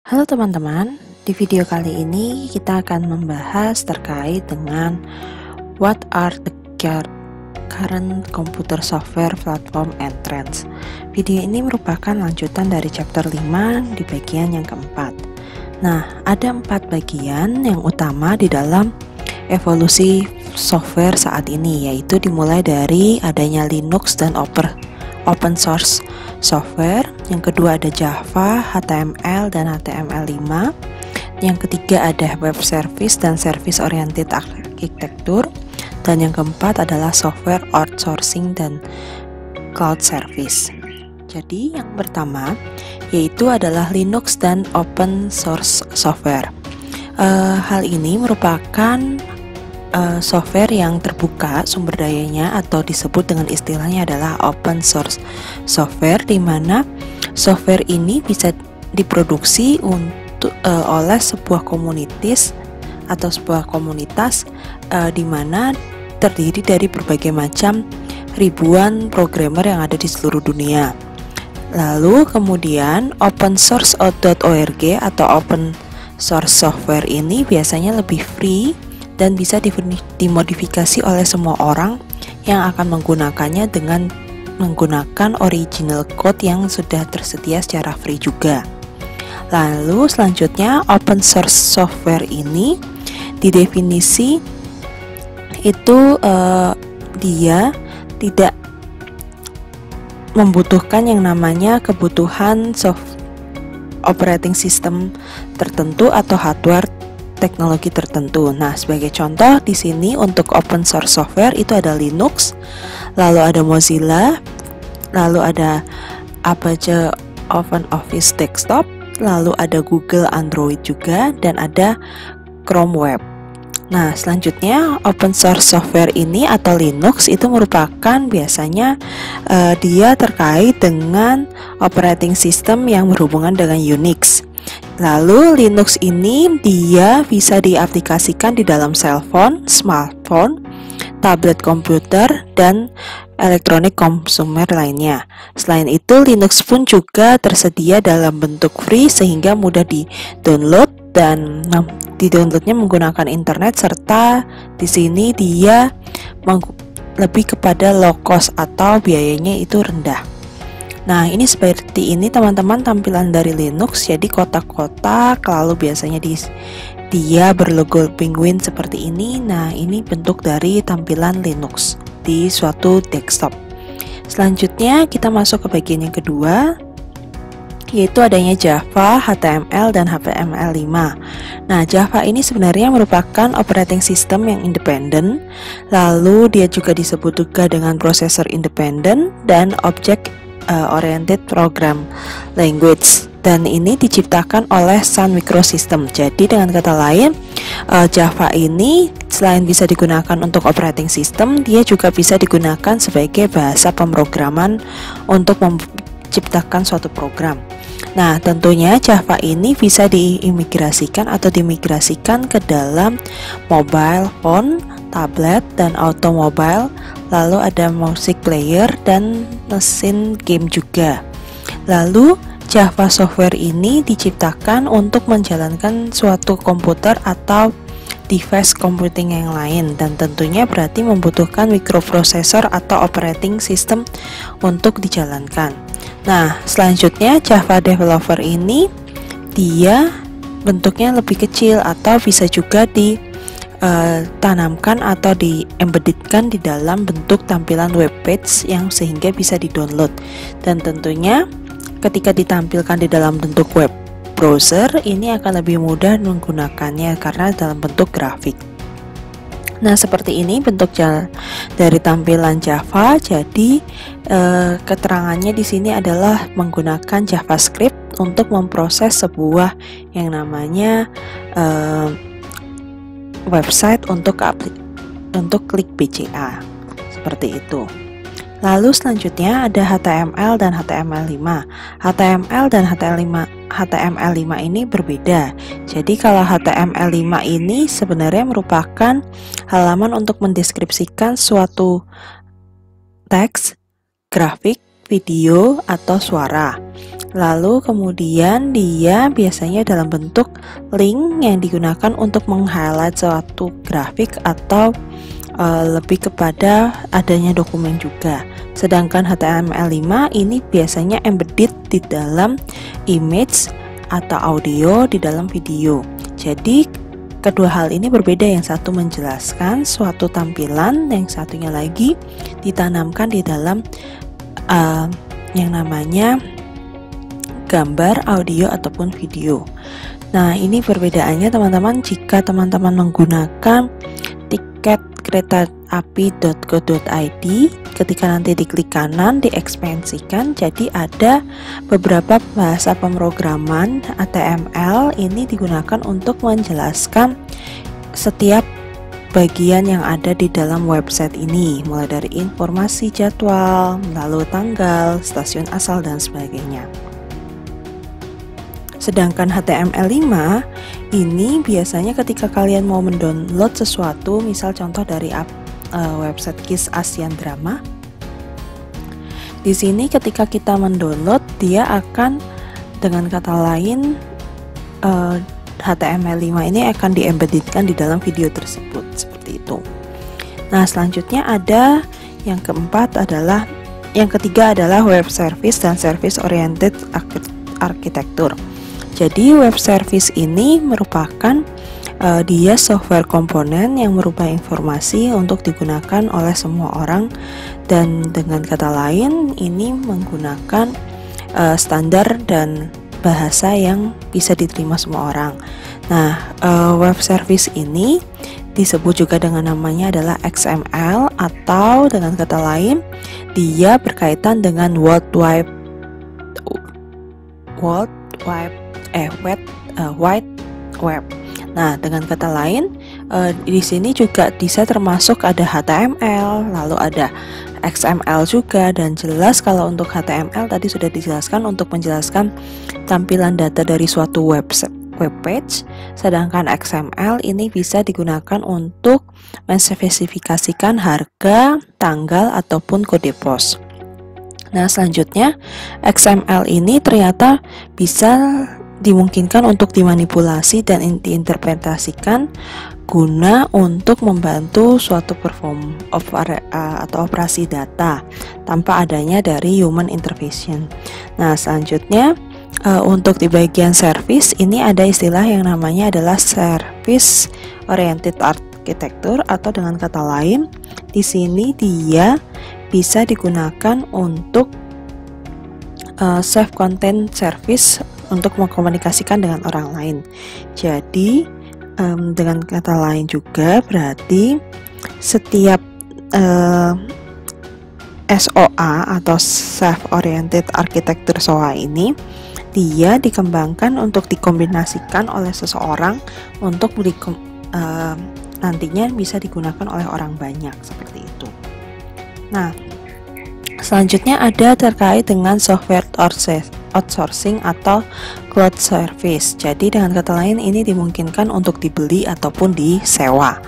Halo teman-teman, di video kali ini kita akan membahas terkait dengan what are the current computer software platform and trends. Video ini merupakan lanjutan dari chapter 5 di bagian yang keempat. Nah, ada 4 bagian yang utama di dalam evolusi software saat ini, yaitu dimulai dari adanya Linux dan open source software. Yang kedua ada Java, HTML, dan HTML5. Yang ketiga ada web service dan service oriented architecture. Dan yang keempat adalah software outsourcing dan cloud service. Jadi yang pertama yaitu adalah Linux dan open source software. Hal ini merupakan software yang terbuka sumber dayanya atau disebut dengan istilahnya adalah open source software, di mana software ini bisa diproduksi oleh sebuah komunitas atau sebuah komunitas di mana terdiri dari berbagai macam ribuan programmer yang ada di seluruh dunia. Lalu kemudian opensource.org atau open source software ini biasanya lebih free dan bisa dimodifikasi oleh semua orang yang akan menggunakannya dengan menggunakan original code yang sudah tersedia secara free juga. Lalu selanjutnya open source software ini didefinisi itu dia tidak membutuhkan yang namanya kebutuhan operating system tertentu atau hardware teknologi tertentu. Nah, sebagai contoh di sini untuk open source software itu ada Linux, lalu ada Mozilla, lalu ada Apache OpenOffice Desktop, lalu ada Google Android juga, dan ada Chrome Web. Nah, selanjutnya open source software ini atau Linux itu merupakan biasanya dia terkait dengan operating system yang berhubungan dengan Unix. Lalu Linux ini dia bisa diaplikasikan di dalam cellphone, smartphone, tablet komputer, dan elektronik konsumer lainnya. Selain itu, Linux pun juga tersedia dalam bentuk free sehingga mudah di-download dan di-downloadnya menggunakan internet, serta di sini dia lebih kepada low cost atau biayanya itu rendah. Nah, ini seperti ini teman-teman tampilan dari Linux. Jadi kotak-kotak, lalu biasanya dia berlogo penguin seperti ini. Nah, ini bentuk dari tampilan Linux di suatu desktop. Selanjutnya kita masuk ke bagian yang kedua, yaitu adanya Java, HTML, dan HTML5. Nah, Java ini sebenarnya merupakan operating system yang independen. Lalu dia juga disebut juga dengan prosesor independen dan object oriented program language, dan ini diciptakan oleh Sun Microsystems. Jadi dengan kata lain, Java ini selain bisa digunakan untuk operating system, dia juga bisa digunakan sebagai bahasa pemrograman untuk menciptakan suatu program. Nah, tentunya Java ini bisa diimigrasikan atau dimigrasikan ke dalam mobile phone, tablet, dan automobile. Lalu ada music player dan mesin game juga. Lalu Java software ini diciptakan untuk menjalankan suatu komputer atau device computing yang lain, dan tentunya berarti membutuhkan microprocessor atau operating system untuk dijalankan. Nah, selanjutnya Java developer ini dia bentuknya lebih kecil atau bisa juga ditanamkan atau di-embeddedkan di dalam bentuk tampilan web page yang sehingga bisa di-download, dan tentunya ketika ditampilkan di dalam bentuk web browser ini akan lebih mudah menggunakannya karena dalam bentuk grafik. Nah, seperti ini bentuk dari tampilan Java. Jadi keterangannya di sini adalah menggunakan JavaScript untuk memproses sebuah yang namanya website untuk klik BCA seperti itu. Lalu selanjutnya ada HTML dan HTML5. HTML dan HTML5 ini berbeda. Jadi kalau HTML5 ini sebenarnya merupakan halaman untuk mendeskripsikan suatu teks, grafik, video, atau suara. Lalu kemudian dia biasanya dalam bentuk link yang digunakan untuk meng-highlight suatu grafik atau lebih kepada adanya dokumen juga. Sedangkan HTML5 ini biasanya embedded di dalam image atau audio di dalam video. Jadi kedua hal ini berbeda, yang satu menjelaskan suatu tampilan, yang satunya lagi ditanamkan di dalam yang namanya gambar, audio, ataupun video. Nah, ini perbedaannya teman-teman jika teman-teman menggunakan tiket kereta api.go.id. Ketika nanti diklik kanan diekspansikan, jadi ada beberapa bahasa pemrograman HTML ini digunakan untuk menjelaskan setiap bagian yang ada di dalam website ini, mulai dari informasi jadwal, lalu tanggal, stasiun asal, dan sebagainya. Sedangkan HTML5 ini biasanya ketika kalian mau mendownload sesuatu, misal contoh dari website KISS Asian Drama. Di sini ketika kita mendownload, dia akan, dengan kata lain, HTML5 ini akan diembeditkan di dalam video tersebut, seperti itu. Nah, selanjutnya ada yang ketiga adalah web service dan service oriented architecture. Jadi web service ini merupakan dia software komponen yang merubah informasi untuk digunakan oleh semua orang, dan dengan kata lain ini menggunakan standar dan bahasa yang bisa diterima semua orang. Nah, web service ini disebut juga dengan namanya adalah XML, atau dengan kata lain dia berkaitan dengan World Wide Web. Nah, dengan kata lain, di sini juga bisa termasuk ada HTML, lalu ada XML juga, dan jelas kalau untuk HTML tadi sudah dijelaskan untuk menjelaskan tampilan data dari suatu web page, sedangkan XML ini bisa digunakan untuk menspesifikasikan harga, tanggal, ataupun kode pos. Nah, selanjutnya XML ini ternyata bisa dimungkinkan untuk dimanipulasi dan diinterpretasikan guna untuk membantu suatu atau operasi data tanpa adanya dari human intervention. Nah, selanjutnya untuk di bagian service ini ada istilah yang namanya adalah service oriented architecture, atau dengan kata lain di sini dia bisa digunakan untuk self content service untuk mengkomunikasikan dengan orang lain. Jadi dengan kata lain juga berarti setiap SOA atau self oriented architecture SOA ini dia dikembangkan untuk dikombinasikan oleh seseorang untuk nantinya bisa digunakan oleh orang banyak, seperti itu. Nah, selanjutnya ada terkait dengan software outsourcing atau cloud service. Jadi dengan kata lain ini dimungkinkan untuk dibeli ataupun disewa.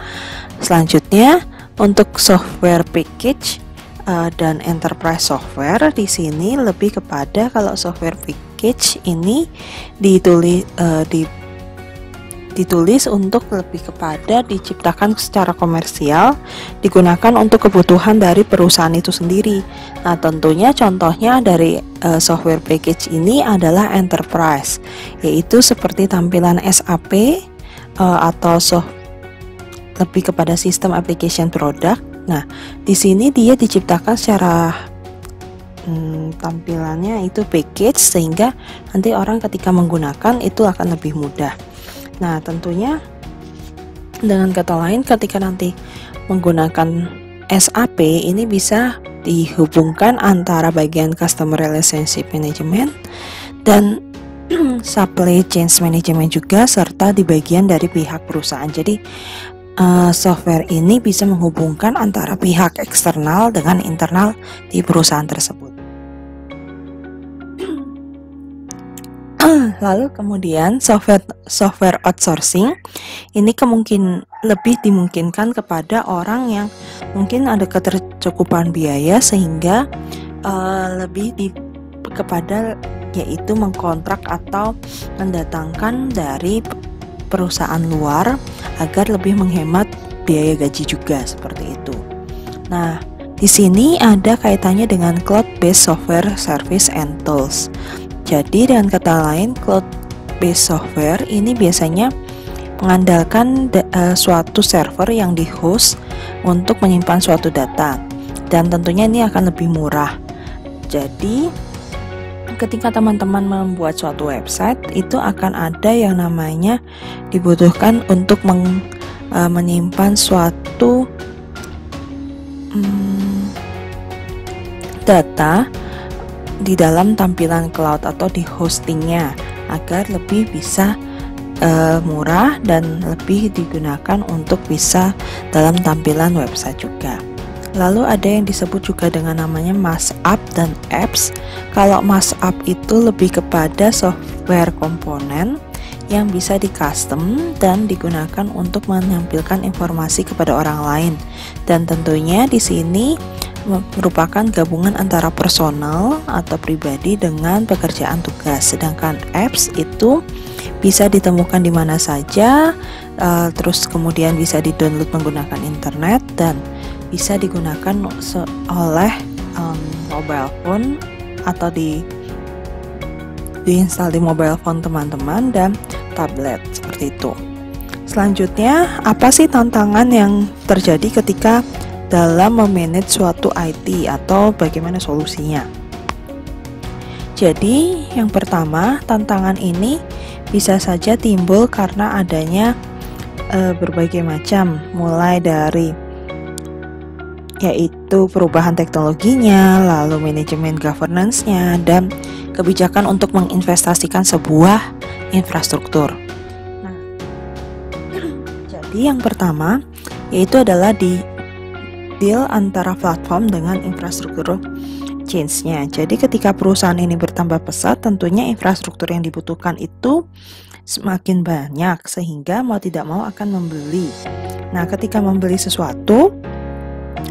Selanjutnya untuk software package dan enterprise software, di sini lebih kepada kalau software package ini ditulis untuk lebih kepada diciptakan secara komersial, digunakan untuk kebutuhan dari perusahaan itu sendiri. Nah, tentunya contohnya dari software package ini adalah enterprise, yaitu seperti tampilan SAP atau lebih kepada sistem application product. Nah, di sini dia diciptakan secara tampilannya itu package, sehingga nanti orang ketika menggunakan itu akan lebih mudah. Nah, tentunya dengan kata lain ketika nanti menggunakan SAP ini bisa dihubungkan antara bagian Customer Relationship Management dan Supply Chain Management juga, serta di bagian dari pihak perusahaan. Jadi software ini bisa menghubungkan antara pihak eksternal dengan internal di perusahaan tersebut. Lalu kemudian software outsourcing ini lebih dimungkinkan kepada orang yang mungkin ada ketercukupan biaya, sehingga lebih kepada yaitu mengkontrak atau mendatangkan dari perusahaan luar agar lebih menghemat biaya gaji juga, seperti itu. Nah, di sini ada kaitannya dengan cloud-based software service and tools. Jadi dengan kata lain, cloud-based software ini biasanya mengandalkan suatu server yang di-host untuk menyimpan suatu data, dan tentunya ini akan lebih murah. Jadi ketika teman-teman membuat suatu website, itu akan ada yang namanya dibutuhkan untuk menyimpan suatu data di dalam tampilan cloud atau di hostingnya, agar lebih bisa murah dan lebih digunakan untuk bisa dalam tampilan website juga. Lalu ada yang disebut juga dengan namanya mashup dan apps. Kalau mashup itu lebih kepada software komponen yang bisa di custom dan digunakan untuk menampilkan informasi kepada orang lain, dan tentunya di sini merupakan gabungan antara personal atau pribadi dengan pekerjaan tugas. Sedangkan apps itu bisa ditemukan di mana saja, terus kemudian bisa di-download menggunakan internet dan bisa digunakan oleh mobile phone atau diinstal di mobile phone teman-teman dan tablet, seperti itu. Selanjutnya, apa sih tantangan yang terjadi ketika dalam memanage suatu IT atau bagaimana solusinya? Jadi, yang pertama, tantangan ini bisa saja timbul karena adanya berbagai macam, mulai dari yaitu perubahan teknologinya, lalu manajemen governance-nya, dan kebijakan untuk menginvestasikan sebuah infrastruktur. Nah, jadi yang pertama yaitu adalah deal antara platform dengan infrastruktur change-nya. Jadi ketika perusahaan ini bertambah pesat, tentunya infrastruktur yang dibutuhkan itu semakin banyak, sehingga mau tidak mau akan membeli. Nah, ketika membeli sesuatu,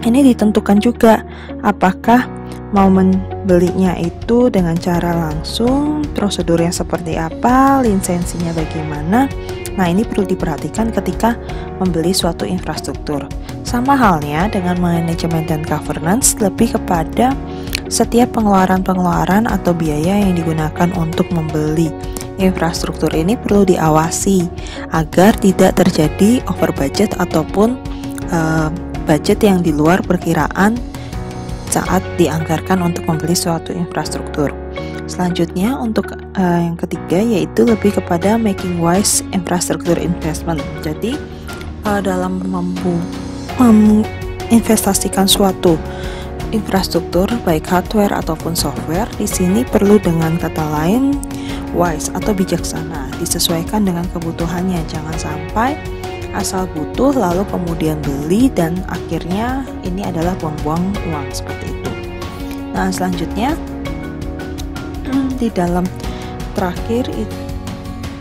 ini ditentukan juga apakah mau membelinya itu dengan cara langsung, prosedurnya seperti apa, lisensinya bagaimana. Nah, ini perlu diperhatikan ketika membeli suatu infrastruktur. Sama halnya dengan manajemen dan governance, lebih kepada setiap pengeluaran-pengeluaran atau biaya yang digunakan untuk membeli infrastruktur ini perlu diawasi agar tidak terjadi over budget ataupun budget yang di luar perkiraan saat dianggarkan untuk membeli suatu infrastruktur. Selanjutnya untuk yang ketiga yaitu lebih kepada making wise infrastructure investment. Jadi dalam menginvestasikan suatu infrastruktur baik hardware ataupun software, di sini perlu dengan kata lain wise atau bijaksana, disesuaikan dengan kebutuhannya. Jangan sampai asal butuh lalu kemudian beli dan akhirnya ini adalah buang-buang uang, seperti itu. Nah, selanjutnya di dalam terakhir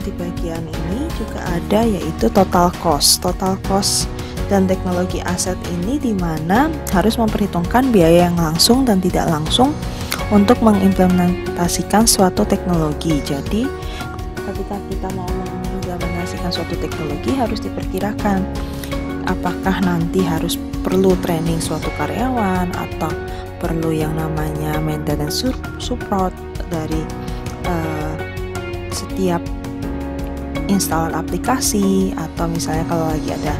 di bagian ini juga ada yaitu total cost dan teknologi aset ini, di mana harus memperhitungkan biaya yang langsung dan tidak langsung untuk mengimplementasikan suatu teknologi. Jadi ketika kita mau mengimplementasikan suatu teknologi harus diperkirakan apakah nanti harus perlu training suatu karyawan atau perlu yang namanya maintenance support dari setiap instalan aplikasi, atau misalnya kalau lagi ada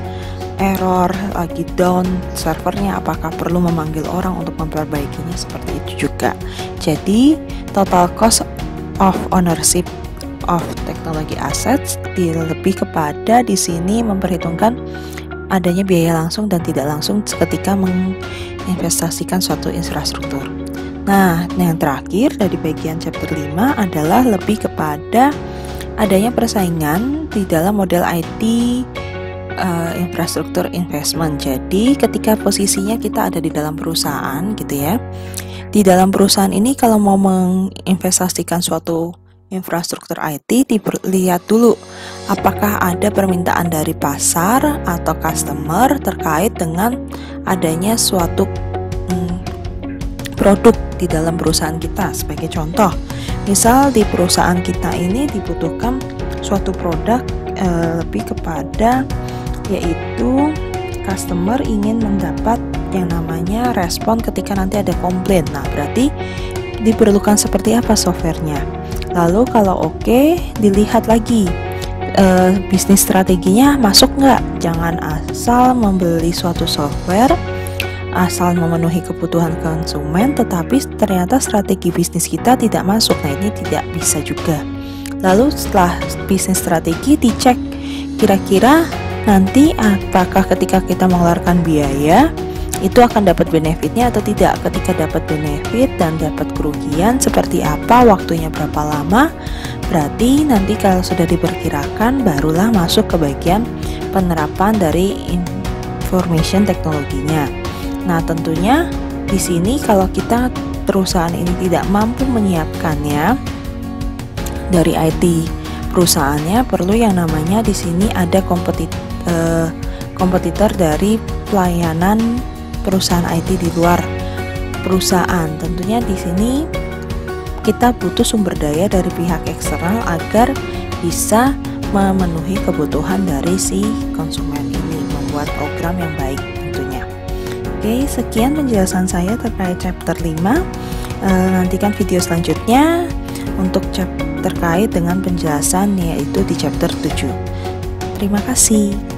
error, lagi down servernya, apakah perlu memanggil orang untuk memperbaikinya, seperti itu juga. Jadi total cost of ownership of teknologi assets lebih kepada di sini memperhitungkan adanya biaya langsung dan tidak langsung ketika menginvestasikan suatu infrastruktur. Nah, yang terakhir dari bagian chapter 5 adalah lebih kepada adanya persaingan di dalam model IT infrastruktur investment. Jadi ketika posisinya kita ada di dalam perusahaan gitu ya, di dalam perusahaan ini kalau mau menginvestasikan suatu infrastruktur IT, dilihat dulu apakah ada permintaan dari pasar atau customer terkait dengan adanya suatu produk di dalam perusahaan kita. Sebagai contoh, Misal di perusahaan kita ini dibutuhkan suatu produk lebih kepada yaitu customer ingin mendapat yang namanya respon ketika nanti ada komplain. Nah, berarti diperlukan seperti apa softwarenya. Lalu kalau oke, dilihat lagi bisnis strateginya masuk nggak. Jangan asal membeli suatu software asal memenuhi kebutuhan konsumen, tetapi ternyata strategi bisnis kita tidak masuk. Nah, ini tidak bisa juga. Lalu setelah bisnis strategi dicek kira-kira nanti apakah ketika kita mengeluarkan biaya itu akan dapat benefitnya atau tidak. Ketika dapat benefit dan dapat kerugian seperti apa, waktunya berapa lama, berarti nanti kalau sudah diperkirakan barulah masuk ke bagian penerapan dari information teknologinya. Nah, tentunya di sini kalau kita perusahaan ini tidak mampu menyiapkannya dari IT perusahaannya, perlu yang namanya di sini ada kompetitor dari pelayanan perusahaan IT di luar perusahaan. Tentunya di sini kita butuh sumber daya dari pihak eksternal agar bisa memenuhi kebutuhan dari si konsumen ini, membuat program yang baik tentunya. Oke, sekian penjelasan saya terkait chapter 5. Nantikan video selanjutnya untuk terkait dengan penjelasan yaitu di chapter 7. Terima kasih.